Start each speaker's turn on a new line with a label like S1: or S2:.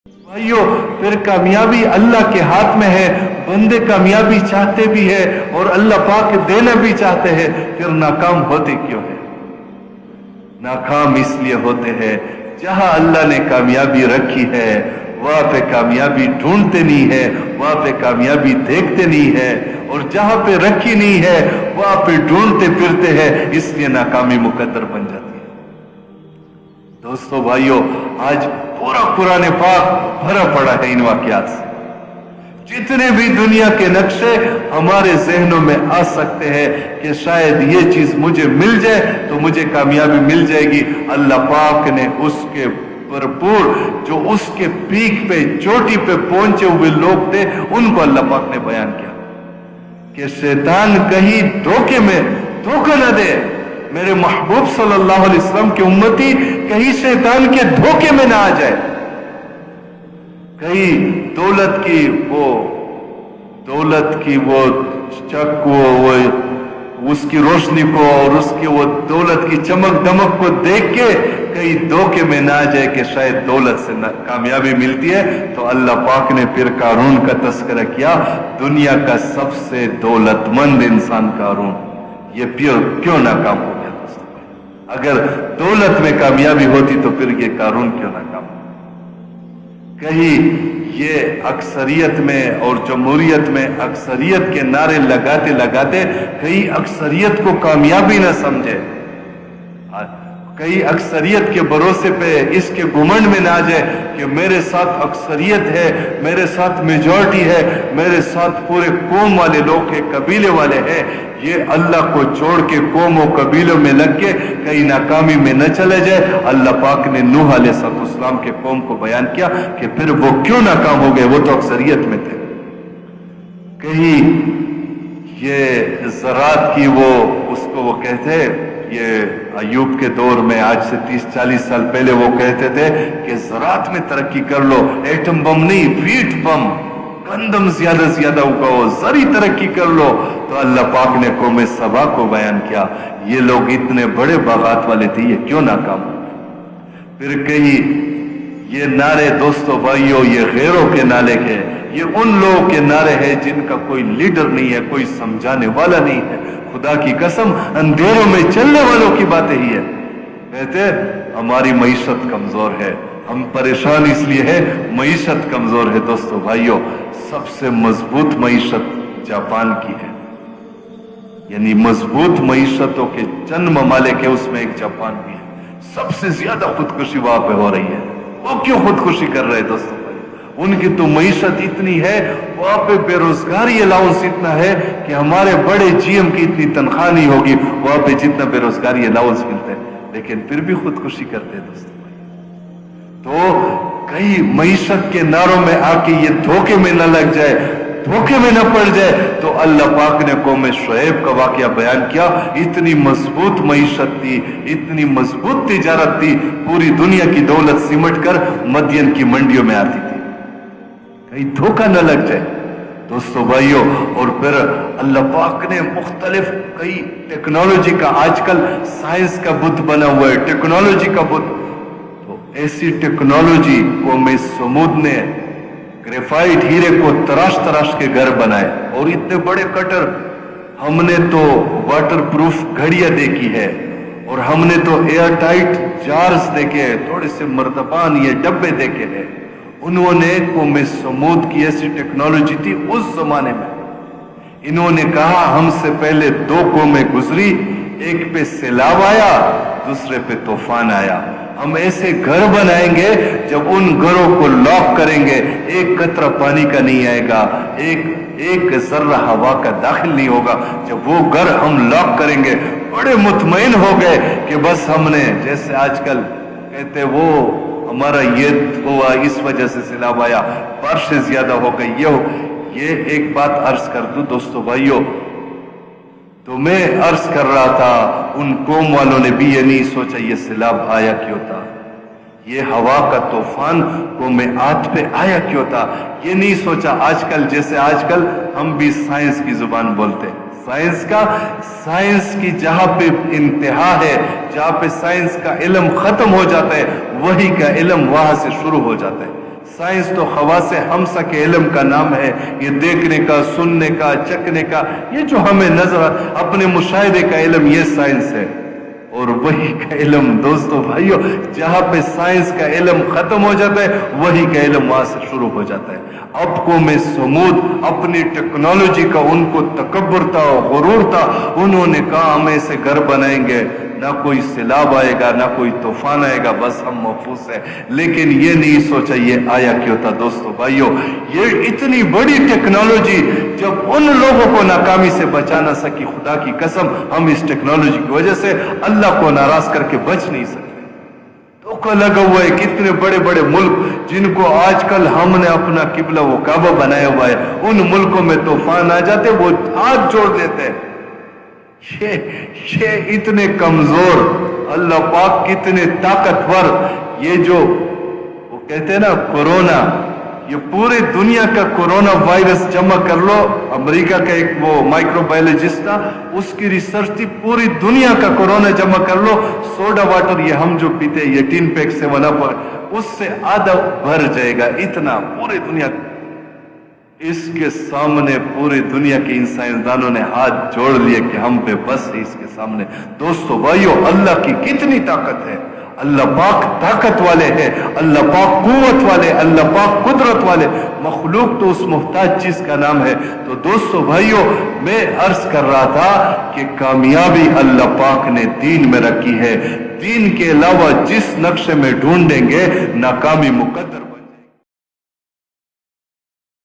S1: भाइयों, फिर कामयाबी अल्लाह के हाथ में है। बंदे कामयाबी चाहते भी है और अल्लाह पाक देना भी चाहते हैं, फिर नाकाम होते क्यों है? नाकाम इसलिए होते हैं जहां अल्लाह ने कामयाबी रखी है वहां पे कामयाबी ढूंढते नहीं है, वहां पे कामयाबी देखते नहीं है, और जहां पे रखी नहीं है वहां पे ढूंढते फिरते हैं, इसलिए नाकामी मुकद्दर बन जाती है। दोस्तों भाइयों, आज पूरा कुरान पाक भरा पड़ा है इन वाकयात से। जितने भी दुनिया के नक्शे हमारे जहनों में आ सकते हैं कि शायद ये चीज मुझे मिल जाए तो मुझे कामयाबी मिल जाएगी, अल्लाह पाक ने उसके भरपूर, जो उसके पीक पे चोटी पे पहुंचे हुए लोग थे, उनको अल्लाह पाक ने बयान किया कि शैतान कहीं धोखे में धोखा न दे, मेरे महबूब सल्लल्लाहु अलैहि वसल्लम की उम्मती कहीं शैतान के धोखे में ना आ जाए, कहीं दौलत की वो चक वो उसकी रोशनी को और उसकी वो दौलत की चमक दमक को देख के कहीं धोखे में ना आ जाए कि शायद दौलत से कामयाबी मिलती है। तो अल्लाह पाक ने फिर कारून का तस्करा किया, दुनिया का सबसे दौलतमंद इंसान कारून, ये क्यों नाकाम हो गया दोस्तों? अगर दौलत में कामयाबी होती तो फिर ये कारून क्यों नाकाम? कहीं ये अक्सरियत में और जमहूरियत में अक्सरियत के नारे लगाते लगाते कहीं अक्सरियत को कामयाबी न समझे, कहीं अक्सरियत के भरोसे पे इसके घुमंड में ना आ जाए कि मेरे साथ अक्सरियत है, मेरे साथ मेजॉरिटी है, मेरे साथ पूरे कौम वाले लोग हैं, कबीले वाले हैं, ये अल्लाह को छोड़ के कौमों कबीलों में लग के कहीं नाकामी में न चले जाए। अल्लाह पाक ने नूह अलैहिस्सलाम के कौम को बयान किया कि फिर वो क्यों नाकाम हो गए, वो तो अक्सरियत में थे। कहीं ये ज़रात की वो उसको वो कहते, ये अयूब के दौर में आज से 30-40 साल पहले वो कहते थे कि ज़रात में तरक्की कर लो, एटम बम नहीं, वीट बम, गंदम ज्यादा उगाओ, जरी तरक्की कर लो। तो अल्लाह पाक ने कौम सबा को बयान किया, ये लोग इतने बड़े बागात वाले थे, ये क्यों नाकाम? फिर कहीं ये नारे दोस्तों भाइयों, ये गैरों के नारे के, ये उन लोगों के नारे हैं जिनका कोई लीडर नहीं है, कोई समझाने वाला नहीं है। खुदा की कसम, अंधेरों में चलने वालों की बातें ही है। कहते हमारी मईशत कमजोर है, हम परेशान इसलिए है, मईशत कमजोर है। दोस्तों भाइयों, सबसे मजबूत मईशत जापान की है, यानी मजबूत मईशतों के चंद ममालिक है, उसमें एक जापान भी है। सबसे ज्यादा खुदकुशी वहां पे हो रही है। वो क्यों खुदकुशी कर रहे हैं दोस्तों? उनकी तो मईशत इतनी है, वहां पे बेरोजगारी अलाउंस इतना है कि हमारे बड़े जीएम की इतनी तनख्वाह नहीं होगी वहां पे जितना बेरोजगारी अलाउंस मिलता है, लेकिन फिर भी खुदकुशी करते हैं दोस्तों। तो कई मईशत के नारों में आके ये धोखे में न लग जाए, धोखे में न पड़ जाए। तो अल्लाह पाक ने कौम शुएब का वाकया बयान किया, इतनी मजबूत मईशत थी, इतनी मजबूत तिजारत थी, पूरी दुनिया की दौलत सिमट कर मदियन की मंडियों में आती थी, कहीं धोखा न लग जाए दोस्तों भाइयों। और फिर अल्लाह पाक ने मुख्तलिफ कई टेक्नोलॉजी का, आजकल साइंस का बुत बना हुआ है, टेक्नोलॉजी का बुत, तो ऐसी टेक्नोलॉजी को में समूद ने ग्रेफाइट हीरे को तराश तराश के घर बनाए, और इतने बड़े कटर, हमने तो वाटर प्रूफ घड़ियां देखी है, और हमने तो एयर टाइट जार्स देखे हैं, थोड़े से मर्तबान ये डब्बे देखे हैं। उन्होंने कौम समूद की ऐसी टेक्नोलॉजी थी उस जमाने में। इन्होंने कहा हमसे पहले दो कौमें गुजरी, एक पे सैलाब आया, दूसरे पे तूफान आया, हम ऐसे घर बनाएंगे जब उन घरों को लॉक करेंगे एक कतरा पानी का नहीं आएगा, एक जर्रा हवा का दाखिल नहीं होगा। जब वो घर हम लॉक करेंगे, बड़े मुतमईन हो गए कि बस हमने, जैसे आजकल कहते वो हमारा ये हुआ, इस वजह से सैलाब आया, बारिशें ज्यादा हो गई, ये एक बात अर्ज कर दूं दोस्तों भाइयों, तो मैं अर्ज कर रहा था, उन कौम वालों ने भी ये नहीं सोचा ये सैलाब आया क्यों था, ये हवा का तूफान कौम आद पे आया क्यों था, ये नहीं सोचा। आजकल जैसे आजकल हम भी साइंस की जुबान बोलते हैं, साइंस की जहां पे इंतहा है, जहां पे साइंस का इल्म खत्म हो जाता है, वही का इल्म वहां से शुरू हो जाता है। سائنس تو خواص ہمسا کے علم کا نام ہے، یہ دیکھنے کا، سننے کا، چکھنے کا، یہ جو ہمیں نظر اپنے مشاہدے کا علم، یہ سائنس ہے۔ اور وہی کا علم دوستو بھائیو، جہاں پہ سائنس کا علم ختم ہو جاتا ہے، وہی کا علم وہاں سے شروع ہو جاتا ہے۔ ابکوں میں سمود اپنی ٹیکنالوجی کا ان کو تکبر تھا اور غرور تھا، انہوں نے کہا ہم ایسے گھر بنائیں گے، نہ کوئی سیلاب آئے گا، نہ کوئی طوفان آئے گا، بس ہم محفوظ ہیں۔ لیکن یہ نہیں سوچا یہ آیا کیوں تھا دوستو بھائیو؟ یہ اتنی بڑی ٹیکنالوجی جب ان لوگوں کو ناکامی سے بچا نہ سکی، خدا کی قسم ہم اس ٹیکنالوجی کی وجہ سے اللہ کو ناراض کر کے بچ نہیں سکتے۔ دھوکہ لگا ہوا ہے کتنے بڑے بڑے ملک جن کو آج کل ہم نے اپنا قبلہ وہ کعبہ بنایا ہوا ہے، ان ملکوں میں طوفان آ جاتے وہ ہاتھ جوڑ دیتے ہیں۔ یہ اتنے کمزور، اللہ پاک کتنے طاقتور، یہ جو وہ کہتے ہیں نا کورونا، یہ پوری دنیا کا کورونا وائرس جمع کر لو، امریکہ کا ایک وہ مائکرو بایولوجسٹ تھا، اس کی ریسرچ تھی، پوری دنیا کا کورونا جمع کر لو، سوڈا واٹر یہ ہم جو پیتے یہ 3 پیک سے ونا پر، اس سے آدھا بھر جائے گا، اتنا پوری دنیا۔ اس کے سامنے پوری دنیا کے ان سائنسدانوں نے ہاتھ جوڑ لیے کہ ہم بے بس ہے اس کے سامنے۔ دوستو بھائیو، اللہ کی کتنی طاقت ہے، اللہ پاک طاقت والے ہیں، اللہ پاک قوت والے، اللہ پاک قدرت والے، مخلوق تو اس محتاج چیز کا نام ہے۔ تو دوستو بھائیو، میں عرض کر رہا تھا کہ کامیابی اللہ پاک نے دین میں رکھی ہے، دین کے علاوہ جس نقشے میں ڈھونڈیں گے ناکامی مقدر